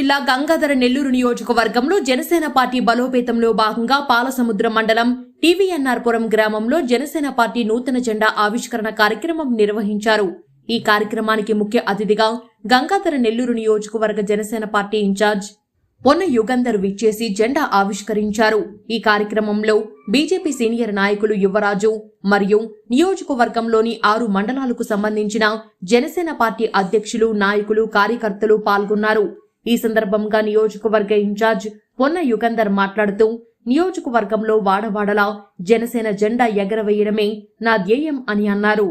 జిల్లా గంగాధర నెల్లూరు నియోజకవర్గంలో జనసేన పార్టీ బలోపేతంలో భాగంగా పాలసముద్రం మండలం టీవీఎన్ఆర్ పురం గ్రామంలో జనసేన పార్టీ నూతన జెండా ఆవిష్కరణ కార్యక్రమం నిర్వహించారు. ఈ కార్యక్రమానికి ముఖ్య అతిథిగా గంగాధర నెల్లూరు నియోజకవర్గ జనసేన పార్టీ ఇన్ఛార్జ్ పొన్న యుగంధర్ విచ్చేసి జెండా ఆవిష్కరించారు. ఈ కార్యక్రమంలో బీజేపీ సీనియర్ నాయకులు యువరాజు మరియు నియోజకవర్గంలోని 6 మండలాలకు సంబంధించిన జనసేన పార్టీ అధ్యక్షులు, నాయకులు, కార్యకర్తలు పాల్గొన్నారు. ఈ సందర్భంగా నియోజకవర్గ ఇన్ఛార్జ్ పొన్న యుగంధర్ మాట్లాడుతూ, నియోజకవర్గంలో వాడవాడలా జనసేన జెండా ఎగరవేయడమే నా ధ్యేయం అని అన్నారు.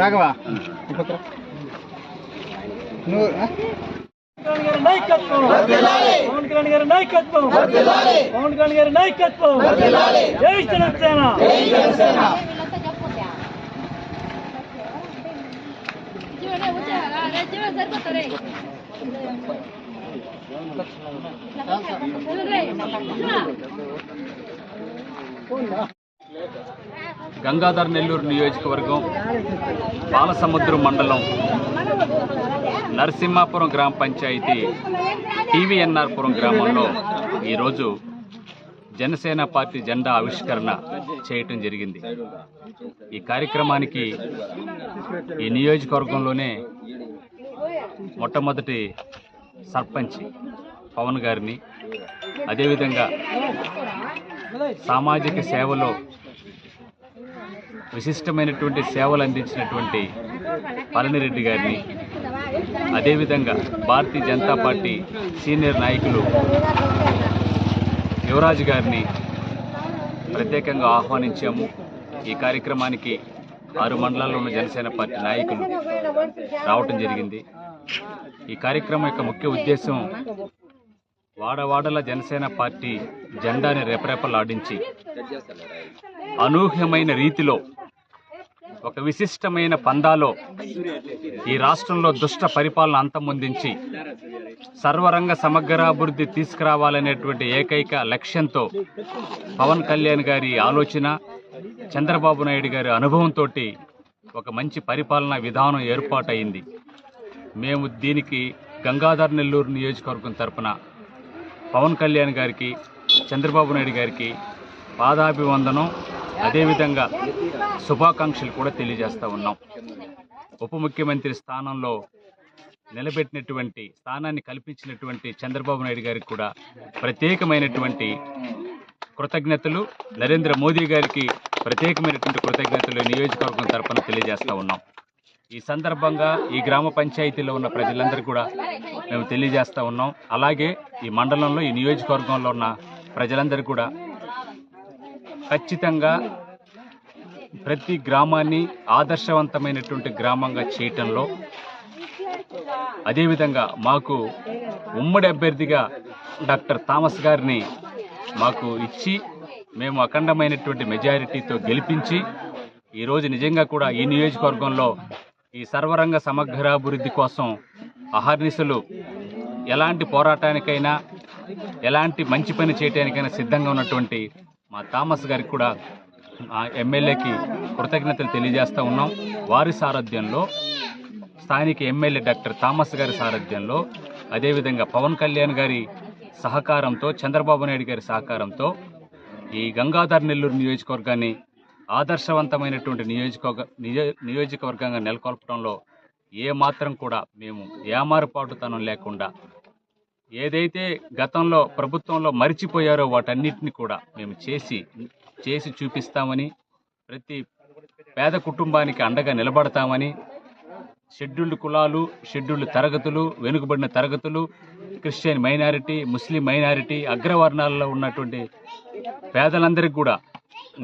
రాఘవా నాయకత్వం పవన్ కళ్యాణ్ గారి నాయకత్వం పవన్ కళ్యాణ్ గారి నాయకత్వం జై జనసేన గంగాధర నెల్లూరు నియోజకవర్గం పాలసముద్రం మండలం నరసింహాపురం గ్రామ పంచాయతీ టీవీఎన్ఆర్ పురం గ్రామంలో ఈరోజు జనసేన పార్టీ జెండా ఆవిష్కరణ చేయటం జరిగింది. ఈ కార్యక్రమానికి ఈ నియోజకవర్గంలోనే మొట్టమొదటి సర్పంచ్ పవన్ గారిని, అదేవిధంగా సామాజిక సేవలో విశిష్టమైనటువంటి సేవలు అందించినటువంటి పళనిరెడ్డి గారిని, అదేవిధంగా భారతీయ జనతా పార్టీ సీనియర్ నాయకులు యువరాజు గారిని ప్రత్యేకంగా ఆహ్వానించాము. ఈ కార్యక్రమానికి 6 మండలాల్లో ఉన్న జనసేన పార్టీ నాయకులు రావటం జరిగింది. ఈ కార్యక్రమం యొక్క ముఖ్య ఉద్దేశం వాడవాడల జనసేన పార్టీ జెండాని రెపరెపలాడించి అనూహ్యమైన రీతిలో ఒక విశిష్టమైన పందాలో ఈ రాష్ట్రంలో దుష్ట పరిపాలన అంతమొందించి సర్వరంగ సమగ్రాభివృద్ధి తీసుకురావాలనేటువంటి ఏకైక లక్ష్యంతో పవన్ కళ్యాణ్ గారి ఆలోచన, చంద్రబాబు నాయుడు గారి అనుభవంతో ఒక మంచి పరిపాలనా విధానం ఏర్పాటైంది. మేము దీనికి గంగాధర నెల్లూరు నియోజకవర్గం తరపున పవన్ కళ్యాణ్ గారికి, చంద్రబాబు నాయుడు గారికి పాదాభివందనం, అదేవిధంగా శుభాకాంక్షలు కూడా తెలియజేస్తూ ఉన్నాం. ఉప ముఖ్యమంత్రి స్థానంలో నిలబెట్టినటువంటి, స్థానాన్ని కల్పించినటువంటి చంద్రబాబు నాయుడు గారికి కూడా ప్రత్యేకమైనటువంటి కృతజ్ఞతలు, నరేంద్ర మోదీ గారికి ప్రత్యేకమైనటువంటి కృతజ్ఞతలు నియోజకవర్గం తరపున తెలియజేస్తూ ఉన్నాం. ఈ సందర్భంగా ఈ గ్రామ పంచాయతీలో ఉన్న ప్రజలందరికీ కూడా మేము తెలియజేస్తూ ఉన్నాం. అలాగే ఈ మండలంలో, ఈ నియోజకవర్గంలో ఉన్న ప్రజలందరికీ కూడా ఖచ్చితంగా ప్రతి గ్రామాన్ని ఆదర్శవంతమైనటువంటి గ్రామంగా చేయటంలో, అదేవిధంగా మాకు ఉమ్మడి అభ్యర్థిగా డాక్టర్ థామస్ గారిని మాకు ఇచ్చి మేము అఖండమైనటువంటి మెజారిటీతో గెలిపించి ఈరోజు నిజంగా కూడా ఈ నియోజకవర్గంలో ఈ సర్వరంగ సమగ్రాభివృద్ధి కోసం అహర్నిశలు ఎలాంటి పోరాటానికైనా, ఎలాంటి మంచి పని చేయడానికైనా సిద్ధంగా ఉన్నటువంటి మా థామస్ గారికి కూడా, ఆ ఎమ్మెల్యేకి కృతజ్ఞతలు తెలియజేస్తూ ఉన్నాం. వారి సారథ్యంలో, స్థానిక ఎమ్మెల్యే డాక్టర్ థామస్ గారి సారథ్యంలో, అదేవిధంగా పవన్ కళ్యాణ్ గారి సహకారంతో, చంద్రబాబు నాయుడు గారి సహకారంతో ఈ గంగాధర నెల్లూరు నియోజకవర్గాన్ని ఆదర్శవంతమైనటువంటి నియోజకవర్గంగా నెలకొల్పడంలో ఏమాత్రం కూడా మేము ఏమారుపాటుతనం లేకుండా, ఏదైతే గతంలో ప్రభుత్వంలో మరిచిపోయారో వాటన్నిటిని కూడా మేము చేసి చూపిస్తామని, ప్రతి పేద కుటుంబానికి అండగా నిలబడతామని, షెడ్యూల్డ్ కులాలు, షెడ్యూల్డ్ తరగతులు, వెనుకబడిన తరగతులు, క్రిస్టియన్ మైనారిటీ, ముస్లిం మైనారిటీ, అగ్రవర్ణాలలో ఉన్నటువంటి పేదలందరికీ కూడా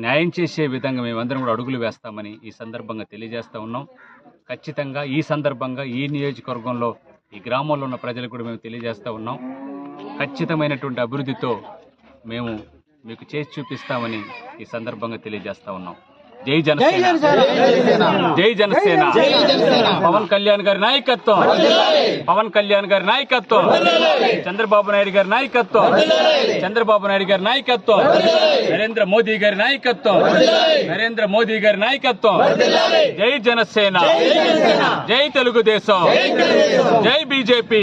న్యాయం చేసే విధంగా మేమందరం కూడా అడుగులు వేస్తామని ఈ సందర్భంగా తెలియజేస్తూ ఉన్నాం. ఖచ్చితంగా ఈ సందర్భంగా ఈ నియోజకవర్గంలో, ఈ గ్రామంలో ఉన్న ప్రజలకు కూడా మేము తెలియజేస్తూ ఉన్నాం. ఖచ్చితమైనటువంటి అభివృద్ధితో మేము మీకు చేసి చూపిస్తామని ఈ సందర్భంగా తెలియజేస్తూ ఉన్నాం. జై జనసేన, జై జనసేన. పవన్ కళ్యాణ్ గారి నాయకత్వం, పవన్ కళ్యాణ్ గారి నాయకత్వం, చంద్రబాబు నాయుడు గారి నాయకత్వం, చంద్రబాబు నాయుడు గారి నాయకత్వం, నరేంద్ర మోదీ గారి నాయకత్వం, నరేంద్ర మోదీ గారి నాయకత్వం. జై జనసేన, జై తెలుగుదేశం, జై బీజేపీ.